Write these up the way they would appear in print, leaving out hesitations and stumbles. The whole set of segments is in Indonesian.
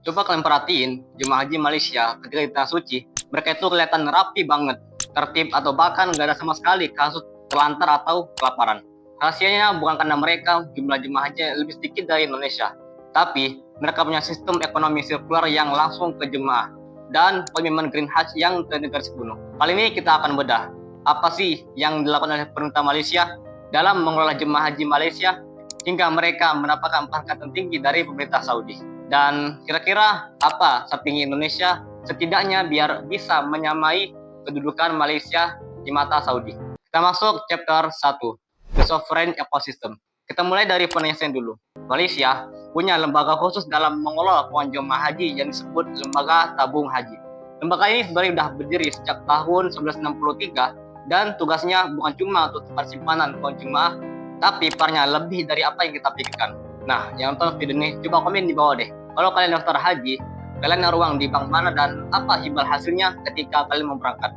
Coba kalian perhatiin, jemaah haji Malaysia ketika di Tanah Suci, mereka itu kelihatan rapi banget, tertib atau bahkan nggak ada sama sekali kasus terlantar atau kelaparan. Rahasianya bukan karena mereka jumlah jemaah haji lebih sedikit dari Indonesia, tapi mereka punya sistem ekonomi sirkular yang langsung ke jemaah dan pembimbingan Green Hajj yang terintegrasi penuh. Kali ini kita akan bedah apa sih yang dilakukan oleh pemerintah Malaysia dalam mengelola jemaah haji Malaysia hingga mereka mendapatkan pangkat tertinggi dari pemerintah Saudi. Dan kira-kira apa strategi Indonesia setidaknya biar bisa menyamai kedudukan Malaysia di mata Saudi. Kita masuk chapter 1, The Sovereign Ecosystem. Kita mulai dari penelitian dulu. Malaysia punya lembaga khusus dalam mengelola keuangan jemaah haji yang disebut Lembaga Tabung Haji. Lembaga ini sebenarnya sudah berdiri sejak tahun 1963 dan tugasnya bukan cuma untuk tempat simpanan keuangan jemaah, tapi perannya lebih dari apa yang kita pikirkan. Nah, yang nonton video ini, coba komen di bawah deh. Kalau kalian daftar haji, kalian naruh uang di bank mana dan apa imbal hasilnya ketika kalian mau berangkat.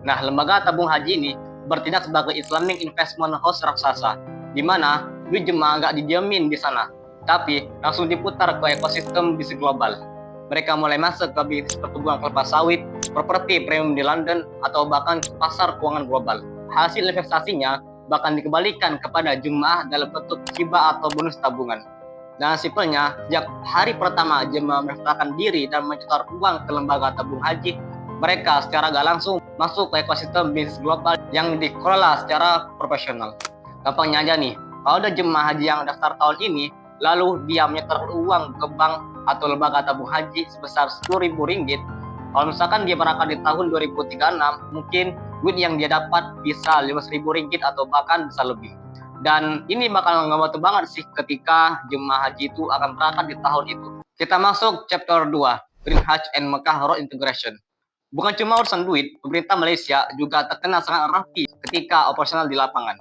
Nah, lembaga tabung haji ini bertindak sebagai Islamic Investment House raksasa, di mana duit jemaah nggak didiamin di sana, tapi langsung diputar ke ekosistem bisnis global. Mereka mulai masuk ke bisnis pertumbuhan kelapa sawit, properti premium di London, atau bahkan ke pasar keuangan global. Hasil investasinya bahkan dikembalikan kepada jemaah dalam bentuk hibah atau bonus tabungan. Dan simpelnya, sejak hari pertama jemaah mendaftarkan diri dan mencetak uang ke lembaga tabung haji, mereka secara gak langsung masuk ke ekosistem bisnis global yang dikelola secara profesional. Gampangnya aja nih, kalau ada jemaah haji yang daftar tahun ini, lalu dia menyetor uang ke bank atau lembaga tabung haji sebesar Rp10.000, kalau misalkan dia berangkat di tahun 2036, mungkin duit yang dia dapat bisa Rp15.000 atau bahkan bisa lebih. Dan ini bakal ngebantu banget sih ketika jemaah haji itu akan berangkat di tahun itu. Kita masuk chapter 2, Green Hajj and Mecca Road Integration. Bukan cuma urusan duit, pemerintah Malaysia juga terkenal sangat rapi ketika operasional di lapangan.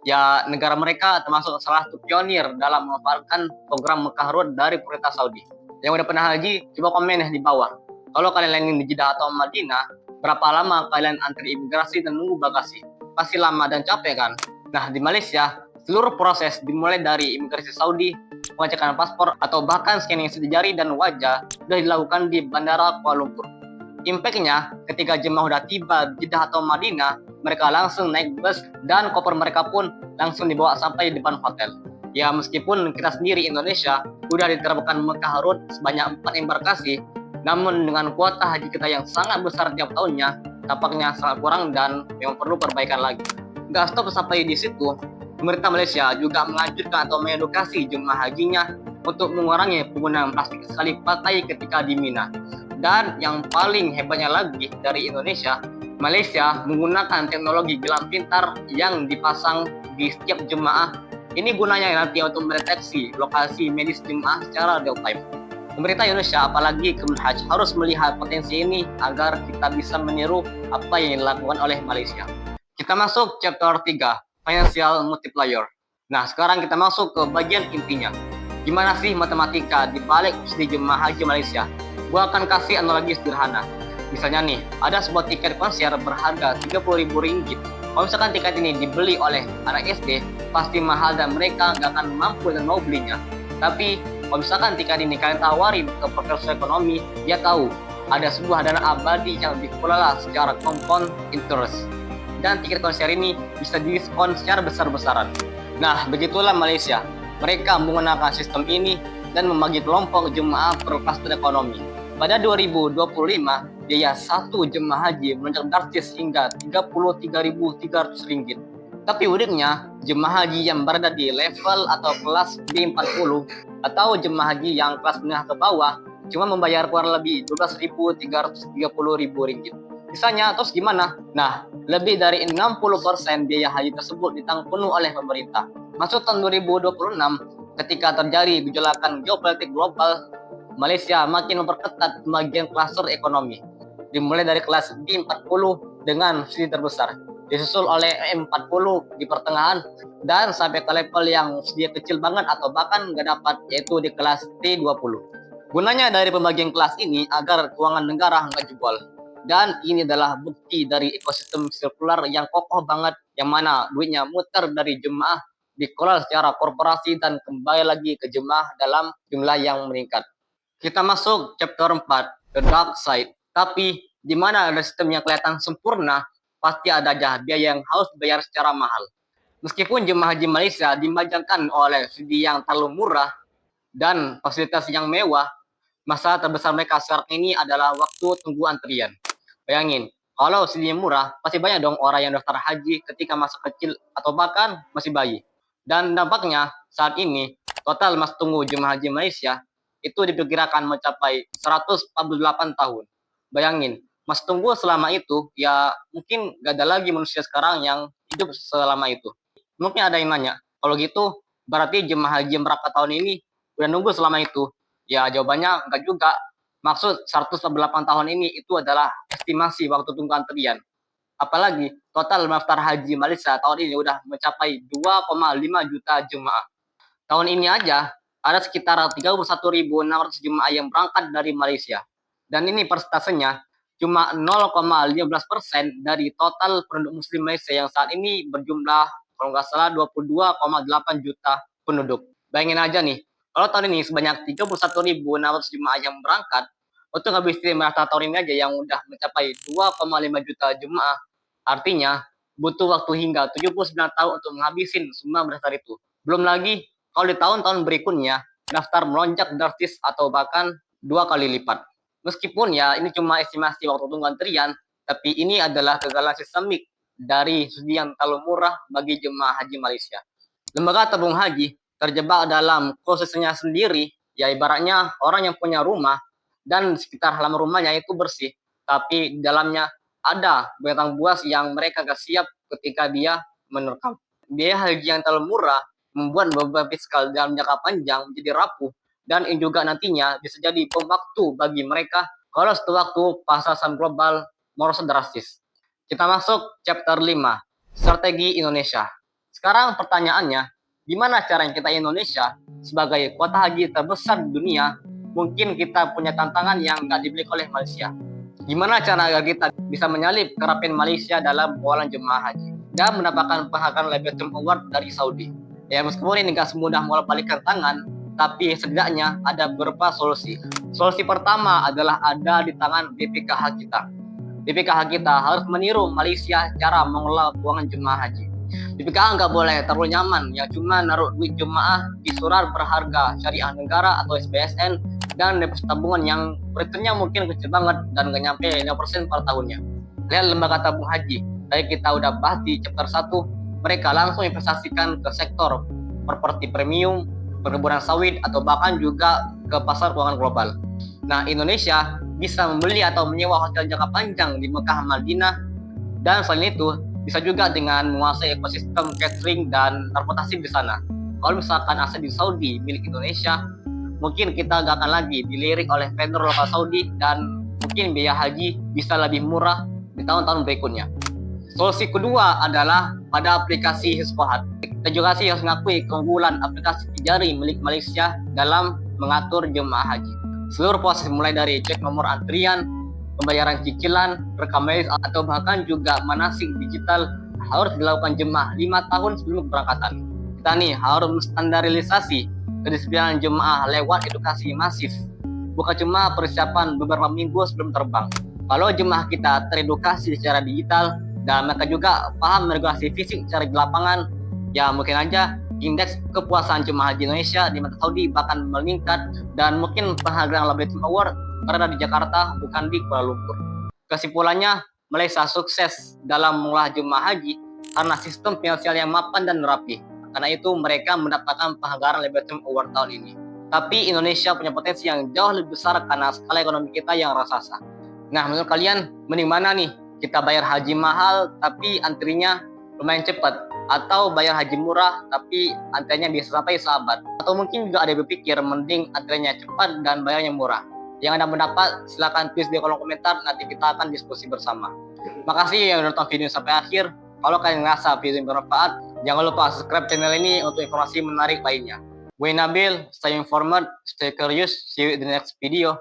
Ya, negara mereka termasuk salah satu pionir dalam memanfaatkan program Mecca Road dari pemerintah Saudi. Yang udah pernah haji, coba komen ya di bawah. Kalau kalian landing di Jeddah atau Madinah, berapa lama kalian antri imigrasi dan nunggu bagasi? Pasti lama dan capek kan? Nah, di Malaysia, seluruh proses dimulai dari imigrasi Saudi, pengecekan paspor, atau bahkan scanning sidik jari dan wajah sudah dilakukan di Bandara Kuala Lumpur. Impactnya, ketika jemaah sudah tiba di Jeddah atau Madinah, mereka langsung naik bus dan koper mereka pun langsung dibawa sampai di depan hotel. Ya, meskipun kita sendiri Indonesia sudah diterapkan Mecca Road sebanyak 4 embarkasi, namun dengan kuota haji kita yang sangat besar tiap tahunnya, tampaknya sangat kurang dan memang perlu perbaikan lagi. Nggak stop sampai di situ, pemerintah Malaysia juga menganjurkan atau mengedukasi jemaah hajinya untuk mengurangi penggunaan plastik sekali pakai ketika di Mina. Dan yang paling hebatnya lagi dari Indonesia, Malaysia menggunakan teknologi gelang pintar yang dipasang di setiap jemaah. Ini gunanya nanti untuk mendeteksi lokasi medis jemaah secara real time. Pemerintah Indonesia, apalagi Kementerian Haji, harus melihat potensi ini agar kita bisa meniru apa yang dilakukan oleh Malaysia. Kita masuk chapter 3, Financial Multiplier. Nah, sekarang kita masuk ke bagian intinya. Gimana sih matematika di balik subsidi jemaah haji Malaysia? Gua akan kasih analogi sederhana. Misalnya nih, ada sebuah tiket konser berharga Rp30.000. Kalau misalkan tiket ini dibeli oleh anak SD, pasti mahal dan mereka nggak akan mampu dan mau belinya. Tapi, kalau misalkan tiket ini kalian tawarin ke profesor ekonomi, dia tahu ada sebuah dana abadi yang dikelola secara compound interest. Dan tiket konser ini bisa diskon secara besar-besaran. Nah, begitulah Malaysia. Mereka menggunakan sistem ini dan membagi kelompok jemaah per klaster ekonomi. Pada 2025, biaya satu jemaah haji melonjak drastis hingga Rp33.300. Tapi uniknya, jemaah haji yang berada di level atau kelas B40 atau jemaah haji yang kelas menengah ke bawah cuma membayar kurang lebih Rp12.330.000. Misalnya, terus gimana? Nah, lebih dari 60% biaya haji tersebut ditanggung penuh oleh pemerintah. Masuk tahun 2026, ketika terjadi gejolakan geopolitik global, Malaysia makin memperketat pembagian klaster ekonomi. Dimulai dari kelas B40 dengan subsidi terbesar, disusul oleh M40 di pertengahan, dan sampai ke level yang subsidi kecil banget atau bahkan nggak dapat, yaitu di kelas T20. Gunanya dari pembagian kelas ini agar keuangan negara nggak jebol. Dan ini adalah bukti dari ekosistem sirkular yang kokoh banget, yang mana duitnya muter dari jemaah, dikelola secara korporasi dan kembali lagi ke jemaah dalam jumlah yang meningkat. Kita masuk chapter 4, The Dark Side. Tapi, di mana ada sistem yang kelihatan sempurna, pasti ada aja biaya yang harus dibayar secara mahal. Meskipun jemaah haji Malaysia dimanjakan oleh segi yang terlalu murah dan fasilitas yang mewah, masalah terbesar mereka sekarang ini adalah waktu tunggu antrian. Bayangin, kalau sedinya murah, pasti banyak dong orang yang daftar haji ketika masa kecil atau bahkan masih bayi. Dan dampaknya saat ini, total masa tunggu jemaah haji Malaysia itu diperkirakan mencapai 148 tahun. Bayangin, masa tunggu selama itu, ya mungkin gak ada lagi manusia sekarang yang hidup selama itu. Mungkin ada yang nanya, kalau gitu berarti jemaah haji Merak tahun ini udah nunggu selama itu. Ya jawabannya enggak juga. Maksud 148 tahun ini itu adalah estimasi waktu tunggu antrian. Apalagi total daftar haji Malaysia tahun ini udah mencapai 2,5 juta jemaah. Tahun ini aja ada sekitar 31.600 jemaah yang berangkat dari Malaysia. Dan ini persentasenya cuma 0,15% dari total penduduk muslim Malaysia yang saat ini berjumlah kalau nggak salah 22,8 juta penduduk. Bayangin aja nih, kalau tahun ini sebanyak 31.600 jemaah yang berangkat, untuk ngabisin merata tahun ini aja yang udah mencapai 2,5 juta jemaah, artinya butuh waktu hingga 79 tahun untuk menghabisin semua berdasar itu. Belum lagi kalau di tahun-tahun berikutnya, daftar melonjak drastis atau bahkan 2 kali lipat. Meskipun ya ini cuma estimasi waktu tunggu antrian, tapi ini adalah kegagalan sistemik dari segi yang terlalu murah bagi jemaah haji Malaysia. Lembaga tabung haji terjebak dalam prosesnya sendiri, ya ibaratnya orang yang punya rumah dan sekitar halaman rumahnya itu bersih, tapi di dalamnya ada binatang buas yang mereka gak siap ketika dia menerkam. Biaya haji yang terlalu murah membuat beban fiskal dalam jangka panjang menjadi rapuh, dan ini juga nantinya bisa jadi bom waktu bagi mereka kalau suatu waktu pasar saham global merosot drastis. Kita masuk chapter 5, strategi Indonesia. Sekarang pertanyaannya, gimana caranya kita Indonesia sebagai kota haji terbesar di dunia, mungkin kita punya tantangan yang nggak dimiliki oleh Malaysia. Gimana cara agar kita bisa menyalip kerapian Malaysia dalam pengelolaan jemaah haji dan mendapatkan penghargaan Lifetime Award dari Saudi? Ya meskipun ini nggak semudah balikan tangan, tapi setidaknya ada beberapa solusi. Solusi pertama adalah ada di tangan BPKH kita. BPKH kita harus meniru Malaysia cara mengelola keuangan jemaah haji. BPKH nggak boleh terlalu nyaman yang cuma naruh duit jemaah di surat berharga syariah negara atau SBSN dan deposit tabungan yang returnnya mungkin kecil banget dan nggak nyampe 5% per tahunnya. Lihat lembaga tabung haji, tadi kita udah bahas di chapter 1, mereka langsung investasikan ke sektor properti premium, perkebunan sawit, atau bahkan juga ke pasar keuangan global. Nah, Indonesia bisa membeli atau menyewa hotel jangka panjang di Mekah, Madinah, dan selain itu bisa juga dengan menguasai ekosistem catering dan transportasi di sana. Kalau misalkan aset di Saudi milik Indonesia, mungkin kita nggak akan lagi dilirik oleh vendor lokal Saudi dan mungkin biaya haji bisa lebih murah di tahun-tahun berikutnya. Solusi kedua adalah pada aplikasi Hiscohat. Kita juga sih harus mengakui keunggulan aplikasi jari milik Malaysia dalam mengatur jemaah haji. Seluruh proses mulai dari cek nomor antrian, pembayaran cicilan, rekam medis, atau bahkan juga manasik digital harus dilakukan jemaah 5 tahun sebelum keberangkatan. Kita nih harus menstandarisasi kedisiplinan jemaah lewat edukasi masif, bukan cuma persiapan beberapa minggu sebelum terbang. Kalau jemaah kita teredukasi secara digital dan mereka juga paham regulasi fisik secara di lapangan, ya mungkin aja indeks kepuasan jemaah haji Indonesia di mata Saudi bahkan meningkat dan mungkin penghargaan Lifetime Award berada di Jakarta bukan di Kuala Lumpur. Kesimpulannya, Malaysia sukses dalam mengolah jemaah haji karena sistem finansial yang mapan dan rapi. Karena itu mereka mendapatkan penghargaan Lifetime Award tahun ini. Tapi Indonesia punya potensi yang jauh lebih besar karena skala ekonomi kita yang raksasa. Nah, menurut kalian mending mana nih? Kita bayar haji mahal tapi antrinya lumayan cepat, atau bayar haji murah tapi antriannya bisa sampai seabad? Atau mungkin juga ada yang berpikir mending antriannya cepat dan bayarnya murah? Yang Anda mendapat silahkan tulis di kolom komentar, nanti kita akan diskusi bersama. Makasih yang udah nonton video sampai akhir. Kalau kalian ngerasa video ini bermanfaat, jangan lupa subscribe channel ini untuk informasi menarik lainnya. Gue Nabil, stay informed, stay curious, see you in the next video.